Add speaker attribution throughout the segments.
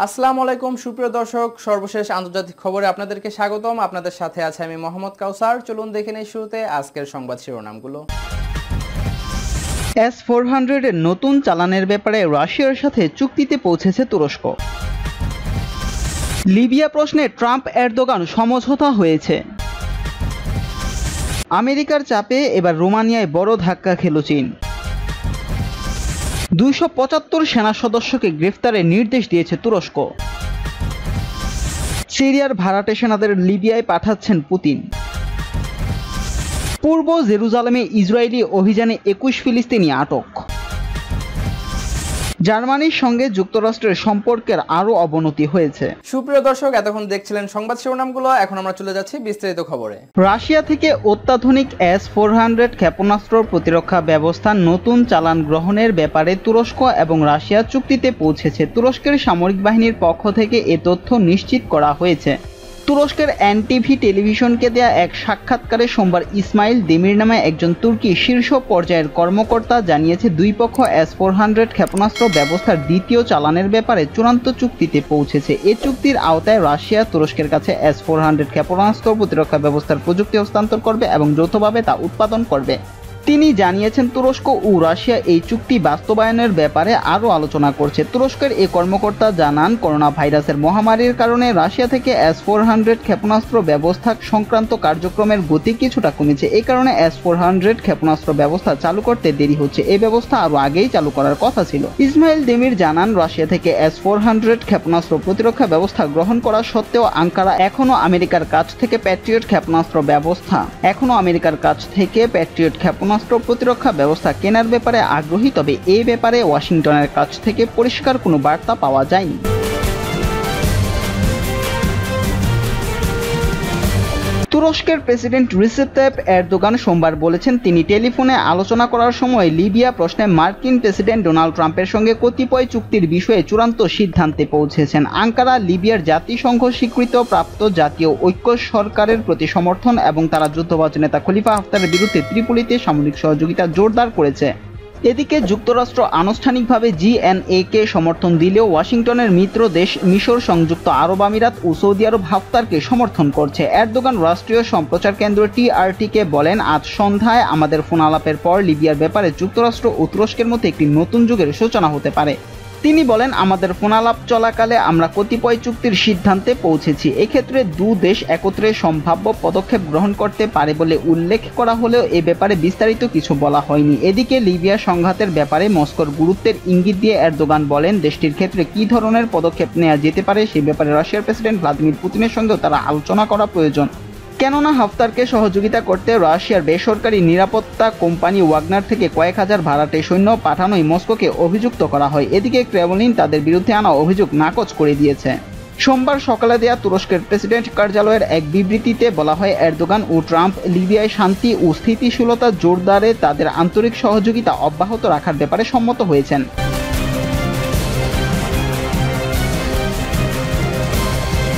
Speaker 1: আসসালামু আলাইকুম সুপ্রিয় দর্শক, সর্বশেষ আন্তর্জাতিক খবরে আপনাদেরকে স্বাগতম। আপনাদের সাথে আছে আমি মোহাম্মদ কাউসার। চলুন দেখে নেই শুরুতে আজকের সংবাদ শিরোনামগুলো।
Speaker 2: S-400 এর নতুন চালানের ব্যাপারে রাশিয়ার সাথে চুক্তিতে পৌঁছেছে তুরস্ক। লিবিয়া প্রশ্নে ট্রাম্প এরদোগান সমঝোতা হয়েছে। আমেরিকার চাপে এবার রোমানিয়ায় বড় ধাক্কা খেল চীন। 275 সেনা সদস্যকে গ্রেফতারের নির্দেশ দিয়েছে তুরস্ক। সিরিয়ার ভাড়াটে সেনাদের লিবিয়ায় পাঠাচ্ছেন পুতিন। পূর্ব জেরুজালেমে ইসরায়েলি অভিযানে 21 ফিলিস্তিনি আটক। জার্মানির সঙ্গে যুক্তরাষ্ট্রের সম্পর্কের আরও অবনতি হয়েছে।
Speaker 1: সুপ্রিয় দর্শক, এতক্ষণ দেখছিলেন সংবাদ শিরোনামগুলো, এখন আমরা চলে যাচ্ছি বিস্তারিত খবরে।
Speaker 2: রাশিয়া থেকে অত্যাধুনিক S-400 ক্ষেপণাস্ত্র প্রতিরক্ষা ব্যবস্থার নতুন চালান গ্রহণের ব্যাপারে তুরস্ক এবং রাশিয়া চুক্তিতে পৌঁছেছে। তুরস্কের সামরিক বাহিনীর পক্ষ থেকে এ তথ্য নিশ্চিত করা হয়েছে। তুরস্কের এনটিভি টেলিভিশনকে দেয়া এক সাক্ষাৎকারে সোমবার ইসমাইল দেমির নামে একজন তুর্কি শীর্ষ পর্যায়ের কর্মকর্তা জানিয়েছে, দুই পক্ষ S-400 ক্ষেপণাস্ত্র ব্যবস্থার দ্বিতীয় চালানের ব্যাপারে চূড়ান্ত চুক্তিতে পৌঁছেছে। এ চুক্তির আওতায় রাশিয়া তুরস্কের কাছে S-400 ক্ষেপণাস্ত্র প্রতিরক্ষা ব্যবস্থার প্রযুক্তি হস্তান্তর করবে এবং যৌথভাবে তা উৎপাদন করবে। তিনি জানিয়েছেন, তুরস্ক ও রাশিয়া এই চুক্তি বাস্তবায়নের ব্যাপারে আরও আলোচনা করছে। তুরস্কের এই কর্মকর্তা জানান, করোনা ভাইরাসের মহামারীর কারণে রাশিয়া থেকে S-400 ক্ষেপণাস্ত্র ব্যবস্থা সংক্রান্ত কার্যক্রমের গতি কিছুটা কমেছে। এই কারণে S-400 ক্ষেপণাস্ত্র ব্যবস্থা চালু করতে দেরি হচ্ছে। এই ব্যবস্থা আরও আগেই চালু করার কথা ছিল। ইসমাইল দেমির জানান, রাশিয়া থেকে S-400 ক্ষেপণাস্ত্র প্রতিরক্ষা ব্যবস্থা গ্রহণ করা সত্ত্বেও আঙ্কারা এখনও আমেরিকার কাছ থেকে প্যাট্রিয়ট ক্ষেপণাস্ত্র প্রতিরক্ষা ব্যবস্থা কেনার ব্যাপারে আগ্রহী, তবে এ ব্যাপারে ওয়াশিংটনের কাছ থেকে পরিষ্কার কোনো বার্তা পাওয়া যায়নি। তুরস্কের প্রেসিডেন্ট রিসেপ তাইপ এরদোগান সোমবার বলেছেন, তিনি টেলিফোনে আলোচনা করার সময় লিবিয়া প্রশ্নে মার্কিন প্রেসিডেন্ট ডোনাল্ড ট্রাম্পের সঙ্গে কতিপয় চুক্তির বিষয়ে চূড়ান্ত সিদ্ধান্তে পৌঁছেছেন। আঙ্কারা লিবিয়ার জাতিসংঘ স্বীকৃত প্রাপ্ত জাতীয় ঐক্য সরকারের প্রতি সমর্থন এবং তারা যুদ্ধবাজ নেতা খলিফা হাফতারের বিরুদ্ধে ত্রিপোলিতে সামরিক সহযোগিতা জোরদার করেছে। এদিকে যুক্তরাষ্ট্র আনুষ্ঠানিকভাবে জিএনএ-কে সমর্থন দিলেও ওয়াশিংটনের মিত্র দেশ মিশর, সংযুক্ত আরব আমিরাত ও সৌদি আরব হাফতারকে সমর্থন করছে। এরদোগান রাষ্ট্রীয় সম্প্রচার কেন্দ্র টিআরটি-কে বলেন, আজ সন্ধ্যায় আমাদের ফোন আলাপের পর লিবিয়ার ব্যাপারে যুক্তরাষ্ট্র ও তুরস্কের মধ্যে একটি নতুন যুগের সূচনা হতে পারে। তিনি বলেন, আমাদের ফোনালাপ চলাকালে আমরা কতিপয় চুক্তির সিদ্ধান্তে পৌঁছেছি। এক্ষেত্রে দু দেশ একত্রে সম্ভাব্য পদক্ষেপ গ্রহণ করতে পারে বলে উল্লেখ করা হলেও এ ব্যাপারে বিস্তারিত কিছু বলা হয়নি। এদিকে লিবিয়া সংঘাতের ব্যাপারে মস্কোর গুরুত্বের ইঙ্গিত দিয়ে এরদোগান বলেন, দেশটির ক্ষেত্রে কী ধরনের পদক্ষেপ নেওয়া যেতে পারে সে ব্যাপারে রাশিয়ার প্রেসিডেন্ট ভ্লাদিমির পুতিনের সঙ্গেও তারা আলোচনা করা প্রয়োজন। কেননা হাফতারকে সহযোগিতা করতে রাশিয়ার বেসরকারি নিরাপত্তা কোম্পানি ওয়াগনার থেকে কয়েক হাজার ভাড়াটে সৈন্য পাঠানোই মস্কোকে অভিযুক্ত করা হয়। এদিকে ক্রেমলিন তাদের বিরুদ্ধে আনা অভিযোগ নাকচ করে দিয়েছে। সোমবার সকালে দেয়া তুরস্কের প্রেসিডেন্ট কার্যালয়ের এক বিবৃতিতে বলা হয়, এরদোগান ও ট্রাম্প লিবিয়ায় শান্তি ও স্থিতিশীলতা জোরদারে তাদের আন্তরিক সহযোগিতা অব্যাহত রাখার ব্যাপারে সম্মত হয়েছেন।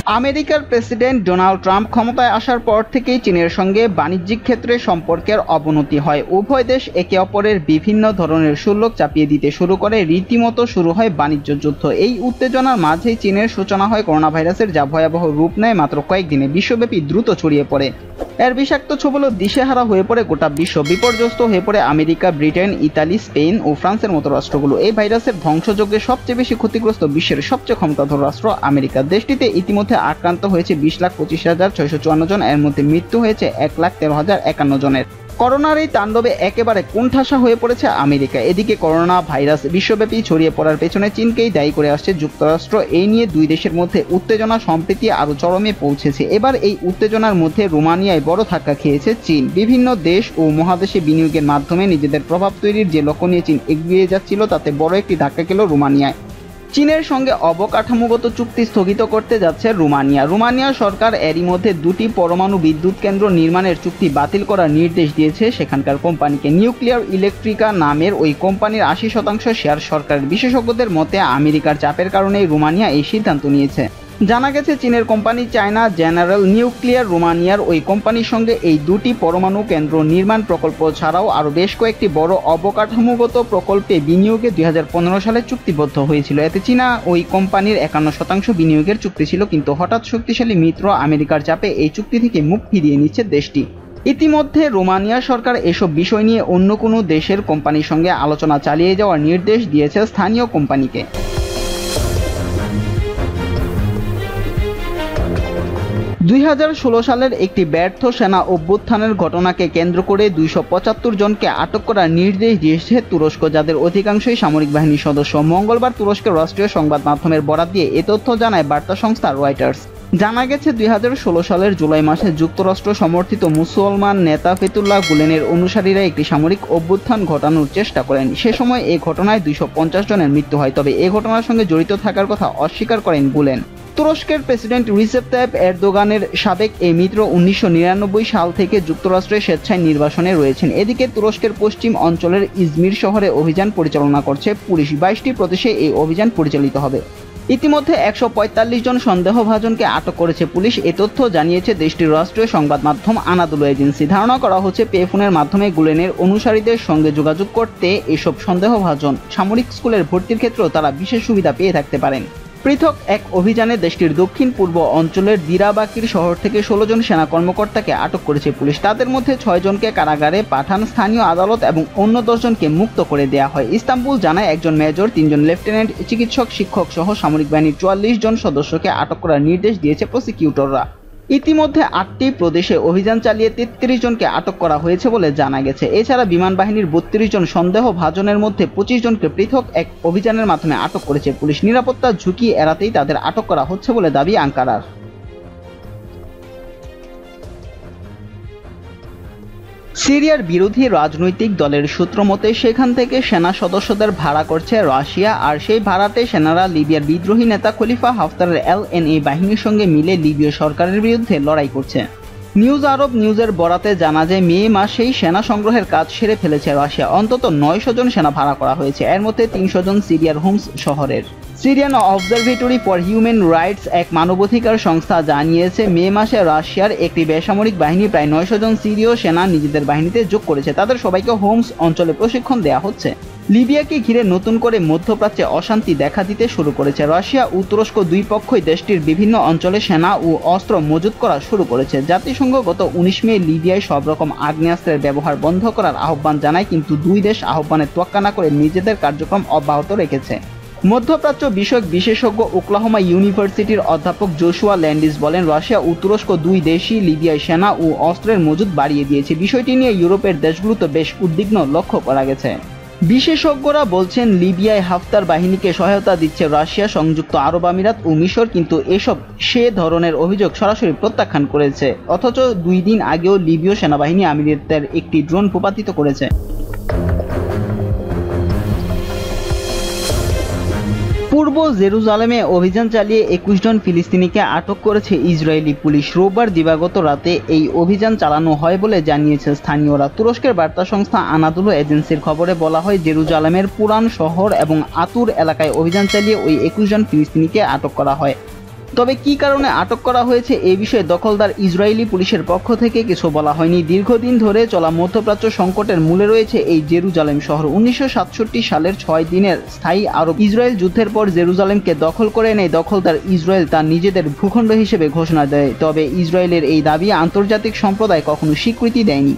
Speaker 2: আমেরিকার প্রেসিডেন্ট ডোনাল্ড ট্রাম্প ক্ষমতায় আসার পর থেকেই চীনের সঙ্গে বাণিজ্যিক ক্ষেত্রে সম্পর্কের অবনতি হয়। উভয় দেশ একে অপরের বিভিন্ন ধরনের শুল্ক চাপিয়ে দিতে শুরু করে, রীতিমতো শুরু হয় বাণিজ্য যুদ্ধ। এই উত্তেজনার মাঝেই চীনের সূচনা হয় করোনা ভাইরাসের, যা ভয়াবহ রূপ নেয় মাত্র কয়েকদিনে, বিশ্বব্যাপী দ্রুত ছড়িয়ে পড়ে। এর বিষাক্ত ছোবলে দিশেহারা হয়ে পড়ে গোটা বিশ্ব, বিপর্যস্ত হয়ে পড়ে আমেরিকা, ব্রিটেন, ইতালি, স্পেন ও ফ্রান্সের মতো রাষ্ট্রগুলো। এই ভাইরাসের ধ্বংসযজ্ঞে সবচেয়ে বেশি ক্ষতিগ্রস্ত বিশ্বের সবচেয়ে ক্ষমতাধর রাষ্ট্র আমেরিকা। দেশটিতে ইতিমধ্যে আক্রান্ত হয়েছে 20,25,654 জন, এর মধ্যে মৃত্যু হয়েছে 1,13,051 জনের। করোনার এই তাণ্ডবে একেবারে কোণঠাসা হয়ে পড়েছে আমেরিকা। এদিকে করোনা ভাইরাস বিশ্বব্যাপী ছড়িয়ে পড়ার পেছনে চীনকেই দায়ী করে আসছে যুক্তরাষ্ট্র। এই নিয়ে দুই দেশের মধ্যে উত্তেজনা সম্প্রতি আরও চরমে পৌঁছেছে। এবার এই উত্তেজনার মধ্যে রোমানিয়ায় বড় ধাক্কা খেয়েছে চীন। বিভিন্ন দেশ ও মহাদেশে বিনিয়োগের মাধ্যমে নিজেদের প্রভাব তৈরির যে লক্ষ্য নিয়ে চীন এগিয়ে যাচ্ছিল, তাতে বড় একটি ধাক্কা খেল রোমানিয়ায়। চীনের সঙ্গে অবকাঠামোগত চুক্তি স্থগিত করতে যাচ্ছে রোমানিয়া সরকার এরই মধ্যে 2টি পরমাণু বিদ্যুৎ কেন্দ্র নির্মাণের চুক্তি বাতিল করার নির্দেশ দিয়েছে সেখানকার কোম্পানিকে। নিউক্লিয়ার ইলেকট্রিকা নামের ওই কোম্পানির 80% শেয়ার সরকারের। বিশেষজ্ঞদের মতে আমেরিকার চাপের কারণেই রোমানিয়া এই সিদ্ধান্ত নিয়েছে। জানা গেছে চীনের কোম্পানি চায়না জেনারেল নিউক্লিয়ার রোমানিয়ার ওই কোম্পানির সঙ্গে এই দুটি পরমাণু কেন্দ্র নির্মাণ প্রকল্প ছাড়াও আরও বেশ কয়েকটি বড় অবকাঠামোগত প্রকল্পে বিনিয়োগে 2015 সালে চুক্তিবদ্ধ হয়েছিল। এতে চীনা ওই কোম্পানির 51% বিনিয়োগের চুক্তি ছিল, কিন্তু হঠাৎ শক্তিশালী মিত্র আমেরিকার চাপে এই চুক্তি থেকে মুখ ফিরিয়ে নিচ্ছে দেশটি। ইতিমধ্যে রোমানিয়া সরকার এসব বিষয় নিয়ে অন্য কোনো দেশের কোম্পানির সঙ্গে আলোচনা চালিয়ে যাওয়ার নির্দেশ দিয়েছে স্থানীয় কোম্পানিকে। 2016 সালের একটি ব্যর্থ সেনা অভ্যুত্থানের ঘটনাকে কেন্দ্র করে 275 জনকে আটক করার নির্দেশ দিয়েছে তুরস্ক, যাদের অধিকাংশই সামরিক বাহিনীর সদস্য। মঙ্গলবার তুরস্কের রাষ্ট্রীয় সংবাদ মাধ্যমের বরাত দিয়ে এ তথ্য জানায় বার্তা সংস্থা রয়টার্স। জানা গেছে 2016 সালের জুলাই মাসে যুক্তরাষ্ট্র সমর্থিত মুসলমান নেতা ফেতুল্লাহ গুলেনের অনুসারীরা একটি সামরিক অভ্যুত্থান ঘটানোর চেষ্টা করেন। সে সময় এই ঘটনায় 250 জনের মৃত্যু হয়, তবে এই ঘটনার সঙ্গে জড়িত থাকার কথা অস্বীকার করেন গুলেন। তুরস্কের প্রেসিডেন্ট রিসেপ তাইপ এরদোগানের সাবেক এই মিত্র 1999 সাল থেকে যুক্তরাষ্ট্রের স্বেচ্ছায় নির্বাসনে রয়েছেন। এদিকে তুরস্কের পশ্চিম অঞ্চলের ইজমির শহরে অভিযান পরিচালনা করছে পুলিশ। 22টি প্রদেশে এই অভিযান পরিচালিত হবে। ইতিমধ্যে 145 জন সন্দেহভাজনকে আটক করেছে পুলিশ। এ তথ্য জানিয়েছে দেশটির রাষ্ট্রীয় সংবাদ মাধ্যম আনাদোলু এজেন্সি। ধারণা করা হচ্ছে পেফোনের মাধ্যমে গুলেনের অনুসারীদের সঙ্গে যোগাযোগ করতে এসব সন্দেহভাজন সামরিক স্কুলের ভর্তির ক্ষেত্রেও তারা বিশেষ সুবিধা পেয়ে থাকতে পারেন। পৃথক এক অভিযানে দেশটির দক্ষিণ পূর্ব অঞ্চলের দিরাবাকির শহর থেকে 16 জন সেনা কর্মকর্তাকে আটক করেছে পুলিশ। তাদের মধ্যে 6 জনকে কারাগারে পাঠান স্থানীয় আদালত এবং অন্য 10 জনকে মুক্ত করে দেওয়া হয়। ইস্তাম্বুল জানায় একজন মেজর, 3 জন লেফটেন্যান্ট, চিকিৎসক, শিক্ষক সহ সামরিক বাহিনীর 44 জন সদস্যকে আটক করার নির্দেশ দিয়েছে প্রসিকিউটররা। ইতিমধ্যে 8টি প্রদেশে অভিযান চালিয়ে 33 জনকে আটক করা হয়েছে বলে জানা গেছে। এছাড়া বিমান বাহিনীর 32 জন সন্দেহভাজনের মধ্যে 25 জনকে পৃথক এক অভিযানের মাধ্যমে আটক করেছে পুলিশ। নিরাপত্তার ঝুঁকি এড়াতেই তাদের আটক করা হচ্ছে বলে দাবি আঙ্কারার। সিরিয়ার বিরোধী রাজনৈতিক দলের সূত্র মতে সেখান থেকে সেনা সদস্যদের ভাড়া করছে রাশিয়া, আর সেই ভাড়াটে সেনারা লিবিয়ার বিদ্রোহী নেতা খলিফা হাফতারের এলএনএ বাহিনীর সঙ্গে মিলে লিবীয় সরকারের বিরুদ্ধে লড়াই করছে। নিউজ আরব নিউজের বরাতে জানা যায় মে মাসেই সেনা সংগ্রহের কাজ সেরে ফেলেছে রাশিয়া। অন্তত 900 জন সেনা ভাড়া করা হয়েছে, এর মধ্যে 300 জন সিরিয়ার হোমস শহরের। Syrian observatory for human rights, এক মানবাধিকার সংস্থা, জানিয়েছে মে মাসে রাশিয়ার একটি বেসামরিক বাহিনী প্রায় 900 জন সিরীয় সেনা নিজেদের বাহিনীতে যোগ করেছে। তাদের সবাইকে হোমস অঞ্চলে প্রশিক্ষণ দেওয়া হচ্ছে। লিবিয়াকে ঘিরে নতুন করে মধ্যপ্রাচ্যে অশান্তি দেখা দিতে শুরু করেছে। রাশিয়া ও তুরস্ক দুই পক্ষই দেশটির বিভিন্ন অঞ্চলে সেনা ও অস্ত্র মজুত করা শুরু করেছে। জাতিসংঘ গত 19 মে লিবিয়ায় সব রকম আগ্নেয়াস্ত্রের ব্যবহার বন্ধ করার আহ্বান জানায়, কিন্তু দুই দেশ আহ্বানের তোয়াক্কা না করে নিজেদের কার্যক্রম অব্যাহত রেখেছে। মধ্যপ্রাচ্য বিষয়ক বিশেষজ্ঞ ওকলাহোমা ইউনিভার্সিটির অধ্যাপক জোশুয়া ল্যান্ডিস বলেন, রাশিয়া ও তুরস্ক দুই দেশই লিবিয়ায় সেনা ও অস্ত্রের মজুত বাড়িয়ে দিয়েছে। বিষয়টি নিয়ে ইউরোপের দেশগুলোতে বেশ উদ্বিগ্ন লক্ষ্য করা গেছে। বিশেষজ্ঞরা বলছেন লিবিয়ায় হাফতার বাহিনীকে সহায়তা দিচ্ছে রাশিয়া, সংযুক্ত আরব আমিরাত ও মিশর, কিন্তু এসব সে ধরনের অভিযোগ সরাসরি প্রত্যাখ্যান করেছে। অথচ 2 দিন আগেও লিবীয় সেনাবাহিনী আমিরাতের একটি ড্রোন ভূপাতিত করেছে। পূর্ব জেরুজালেমে অভিযান চালিয়ে 21 জন ফিলিস্তিনিকে আটক করেছে ইসরায়েলি পুলিশ। রোববার দিবাগত রাতে এই অভিযান চালানো হয় বলে জানিয়েছে স্থানীয়রা। তুরস্কের বার্তা সংস্থা আনাদোলু এজেন্সির খবরে বলা হয়, জেরুজালেমের পুরান শহর এবং আতুর এলাকায় অভিযান চালিয়ে ওই 21 জন ফিলিস্তিনিকে আটক করা হয়। তবে কি কারণে আটক করা হয়েছে এ বিষয়ে দখলদার ইসরায়েলি পুলিশের পক্ষ থেকে কিছু বলা হয়নি। দীর্ঘদিন ধরে চলা মধ্যপ্রাচ্য সংকটের মূলে রয়েছে এই জেরুজালেম শহর। 1967 সালের 6 দিনের স্থায়ী আরব ইসরায়েল যুদ্ধের পর জেরুজালেমকে দখল করে নেয় দখলদার ইসরায়েল, তার নিজেদের ভূখণ্ড হিসেবে ঘোষণা দেয়। তবে ইসরায়েলের এই দাবি আন্তর্জাতিক সম্প্রদায় কখনো স্বীকৃতি দেয়নি।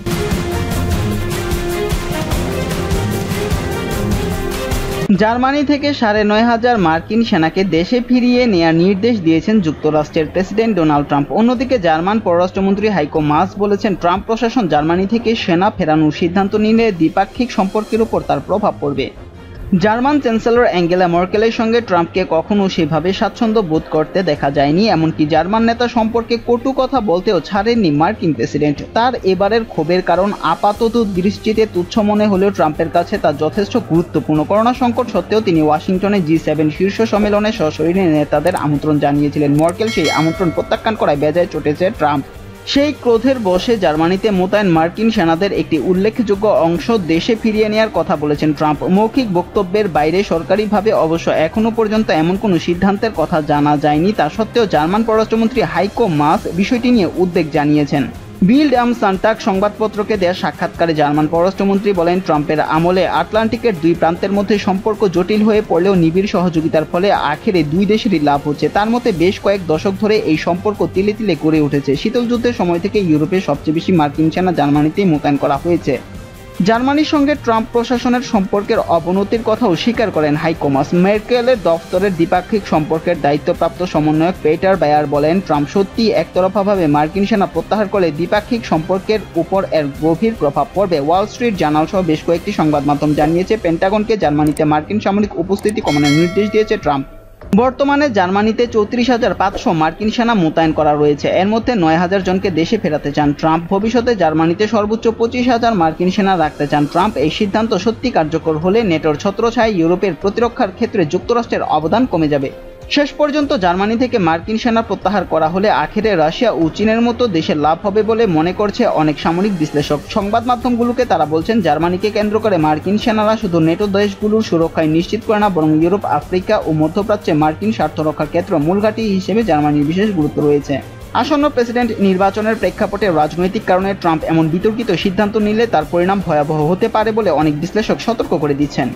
Speaker 2: জার্মানি থেকে 9,500 মার্কিন সেনাকে দেশে ফিরিয়ে নেয়ার নির্দেশ দিয়েছেন যুক্তরাষ্ট্রের প্রেসিডেন্ট ডোনাল্ড ট্রাম্প। অন্যদিকে জার্মান পররাষ্ট্রমন্ত্রী হাইকো মাস বলেছেন, ট্রাম্প প্রশাসন জার্মানি থেকে সেনা ফেরানোর সিদ্ধান্ত নিলে দ্বিপাক্ষিক সম্পর্কের উপর তার প্রভাব পড়বে। জার্মান চ্যান্সেলর অ্যাঙ্গেলা মার্কেলের সঙ্গে ট্রাম্পকে কখনো সেভাবে স্বাচ্ছন্দ্য বোধ করতে দেখা যায়নি। এমনকি জার্মান নেতা সম্পর্কে কটু কথা বলতেও ছাড়েননি মার্কিন প্রেসিডেন্ট। তার এবারের ক্ষোভের কারণ আপাতত দৃষ্টিতে তুচ্ছ মনে হলেও ট্রাম্পের কাছে তা যথেষ্ট গুরুত্বপূর্ণ। করোনা সংকট সত্ত্বেও তিনি ওয়াশিংটনে G7 শীর্ষ সম্মেলনে সশরীরে নেতাদের আমন্ত্রণ জানিয়েছিলেন। মার্কেল সেই আমন্ত্রণ প্রত্যাখ্যান করায় বেজায় চটেছে ট্রাম্প। সেই ক্রোধের বশে জার্মানিতে মোতায়েন মার্কিন সেনাদের একটি উল্লেখযোগ্য অংশ দেশে ফিরিয়ে নেওয়ার কথা বলেছেন ট্রাম্প। মৌখিক বক্তব্যের বাইরে সরকারিভাবে অবশ্য এখনও পর্যন্ত এমন কোনো সিদ্ধান্তের কথা জানা যায়নি। তা সত্ত্বেও জার্মান পররাষ্ট্রমন্ত্রী হাইকো মাস বিষয়টি নিয়ে উদ্বেগ জানিয়েছেন। বিল্ড আম সান্টাগ সংবাদপত্রকে দেয়া সাক্ষাৎকারে জার্মান পররাষ্ট্রমন্ত্রী বলেন, ট্রাম্পের আমলে আটলান্টিকের দুই প্রান্তের মধ্যে সম্পর্ক জটিল হয়ে পড়লেও নিবিড় সহযোগিতার ফলে আখেরে দুই দেশেরই লাভ হচ্ছে। তার মতে বেশ কয়েক দশক ধরে এই সম্পর্ক তিলে তিলে গড়ে উঠেছে। শীতল যুদ্ধের সময় থেকে ইউরোপে সবচেয়ে বেশি মার্কিন সেনা জার্মানিতেই মোতায়েন করা হয়েছে। জার্মানির সঙ্গে ট্রাম্প প্রশাসনের সম্পর্কের অবনতির কথাও স্বীকার করেন হাইকো মাস। মেরকেলের দফতরের দ্বিপাক্ষিক সম্পর্কের দায়িত্বপ্রাপ্ত সমন্বয়ক পেটার বায়ার বলেন, ট্রাম্প সত্যি একতরফাভাবে মার্কিন সেনা প্রত্যাহার করলে দ্বিপাক্ষিক সম্পর্কের উপর এর গভীর প্রভাব পড়বে। ওয়াল স্ট্রিট জার্নাল সহ বেশ কয়েকটি সংবাদ মাধ্যম জানিয়েছে, পেন্টাগনকে জার্মানিতে মার্কিন সামরিক উপস্থিতি কমানোর নির্দেশ দিয়েছে ট্রাম্প। বর্তমানে জার্মানিতে 34,500 মার্কিন সেনা মোতায়েন করা রয়েছে। এর মধ্যে 9,000 জনকে দেশে ফেরাতে চান ট্রাম্প। ভবিষ্যতে জার্মানিতে সর্বোচ্চ 25,000 মার্কিন সেনা রাখতে চান ট্রাম্প। এই সিদ্ধান্ত সত্যি কার্যকর হলে নেটোর ছত্রছায়ায় ইউরোপের প্রতিরক্ষার ক্ষেত্রে যুক্তরাষ্ট্রের অবদান কমে যাবে। শেষ পর্যন্ত জার্মানি থেকে মার্কিন সেনা প্রত্যাহার করা হলে আখেরে রাশিয়া ও চীনের মতো দেশের লাভ হবে বলে মনে করছে অনেক সামরিক বিশ্লেষক। সংবাদ মাধ্যমগুলোকে তারা বলছেন, জার্মানিকে কেন্দ্র করে মার্কিন সেনারা শুধু নেটো দেশগুলোর সুরক্ষায় নিশ্চিত করে না, বরং ইউরোপ, আফ্রিকা ও মধ্যপ্রাচ্যে মার্কিন স্বার্থ রক্ষার ক্ষেত্রে মূল ঘাঁটি হিসেবে জার্মানির বিশেষ গুরুত্ব রয়েছে। আসন্ন প্রেসিডেন্ট নির্বাচনের প্রেক্ষাপটে রাজনৈতিক কারণে ট্রাম্প এমন বিতর্কিত সিদ্ধান্ত নিলে তার পরিণাম ভয়াবহ হতে পারে বলে অনেক বিশ্লেষক সতর্ক করে দিচ্ছেন।